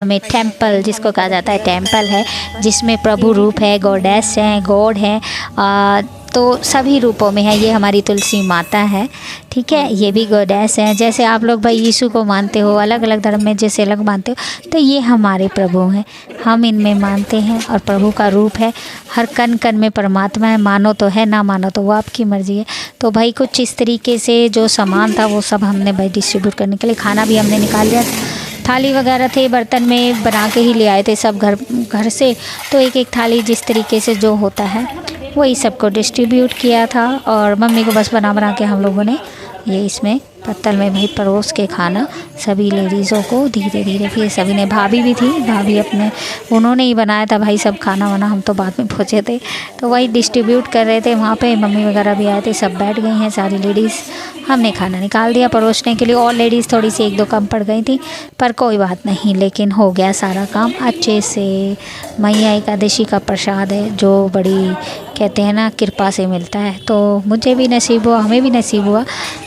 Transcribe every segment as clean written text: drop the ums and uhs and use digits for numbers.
में टेम्पल जिसको कहा जाता है टेम्पल है, जिसमें प्रभु रूप है, गॉडेस हैं, गॉड हैं। तो सभी रूपों में है। ये हमारी तुलसी माता है, ठीक है। ये भी गॉडेस हैं। जैसे आप लोग भाई यीशु को मानते हो, अलग अलग धर्म में जैसे अलग मानते हो, तो ये हमारे प्रभु हैं, हम इनमें मानते हैं और प्रभु का रूप है। हर कण कण में परमात्मा है, मानो तो है, ना मानो तो वो आपकी मर्ज़ी है। तो भाई कुछ इस तरीके से जो सामान था वो सब हमने भाई डिस्ट्रीब्यूट करने के लिए, खाना भी हमने निकाल लिया, थाली वगैरह थे, बर्तन में बना के ही ले आए थे सब घर से। तो एक एक थाली जिस तरीके से जो होता है वही सबको डिस्ट्रीब्यूट किया था। और मम्मी को बस बना के हम लोगों ने ये इसमें पत्तल में भाई परोस के खाना सभी लेडीज़ों को धीरे धीरे, फिर सभी ने, भाभी भी थी, भाभी अपने उन्होंने ही बनाया था भाई सब खाना वाना, हम तो बाद में पहुँचे थे। तो वही डिस्ट्रीब्यूट कर रहे थे वहाँ पे, मम्मी वगैरह भी आए थे, सब बैठ गई हैं सारी लेडीज़। हमने खाना निकाल दिया परोसने के लिए। और लेडीज़ थोड़ी सी एक दो कम पड़ गई थी, पर कोई बात नहीं, लेकिन हो गया सारा काम अच्छे से। मैया एकादशी का प्रसाद है जो बड़ी कहते हैं ना कृपा से मिलता है। तो मुझे भी नसीब हुआ, हमें भी नसीब हुआ।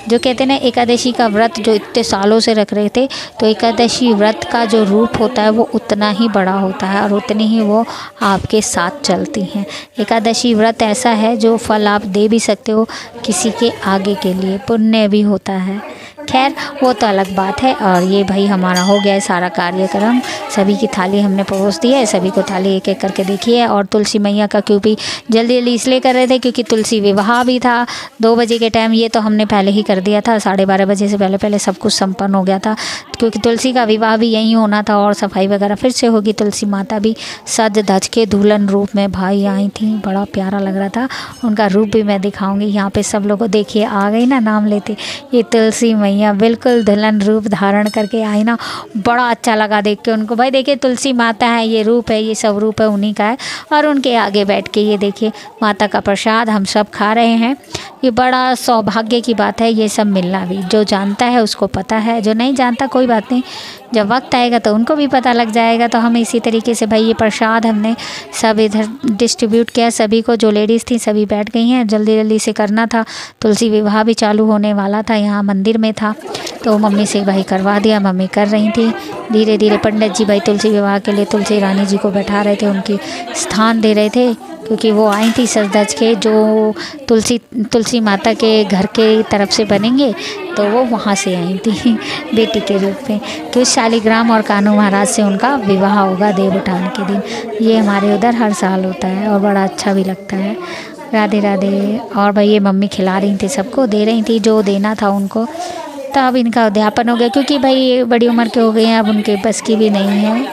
जो कहते हैं ना एकादशी का व्रत जो इतने सालों से रख रहे थे, तो एकादशी व्रत का जो रूप होता है वो उतना ही बड़ा होता है और उतनी ही वो आपके साथ चलती हैं। एकादशी व्रत ऐसा है जो फल आप दे भी सकते हो किसी के आगे के लिए, पुण्य भी होता है। खैर वो तो अलग बात है। और ये भाई हमारा हो गया है सारा कार्यक्रम, सभी की थाली हमने परोस दी है, सभी को थाली एक एक करके देखी है। और तुलसी मैया का क्योंकि जल्दी जल्दी इसलिए कर रहे थे क्योंकि तुलसी विवाह भी था 2 बजे के टाइम। ये तो हमने पहले ही कर दिया था, 12:30 बजे से पहले सब कुछ संपन्न हो गया था, क्योंकि तुलसी का विवाह भी यहीं होना था। और सफाई वगैरह फिर से होगी। तुलसी माता भी सज धज के दुल्हन रूप में भाई आई थी, बड़ा प्यारा लग रहा था। उनका रूप भी मैं दिखाऊंगी यहाँ पे, सब लोगों देखिए आ गई ना नाम लेते, ये तुलसी मैया बिल्कुल दुल्हन रूप धारण करके आई ना, बड़ा अच्छा लगा देख के उनको। भाई देखिए तुलसी माता है, ये रूप है, ये सब रूप है उन्हीं का है। और उनके आगे बैठ के ये देखिए माता का प्रसाद हम सब खा रहे हैं। ये बड़ा सौभाग्य की बात है ये सब मिलना भी। जो जानता है उसको पता है, जो नहीं जानता कोई बात नहीं, जब वक्त आएगा तो उनको भी पता लग जाएगा। तो हम इसी तरीके से भाई ये प्रसाद हमने सब इधर डिस्ट्रीब्यूट किया सभी को। जो लेडीज़ थी सभी बैठ गई हैं, जल्दी जल्दी से करना था। तुलसी विवाह भी चालू होने वाला था, यहाँ मंदिर में था, तो मम्मी से भाई करवा दिया, मम्मी कर रही थी धीरे धीरे। पंडित जी भाई तुलसी विवाह के लिए तुलसी रानी जी को बैठा रहे थे, उनकी स्थान दे रहे थे, क्योंकि वो आई थी सज धज के, जो तुलसी माता के घर के तरफ से बनेंगे तो वो वहाँ से आई थी बेटी के रूप में। तो शालिग्राम और कान्हू महाराज से उनका विवाह होगा देव उठान के दिन। ये हमारे उधर हर साल होता है और बड़ा अच्छा भी लगता है। राधे राधे। और भाई ये मम्मी खिला रही थी, सबको दे रही थी जो देना था उनको। तो अब इनका अध्यापन हो गया, क्योंकि भाई ये बड़ी उम्र के हो गए हैं, अब उनके बस की भी नहीं है।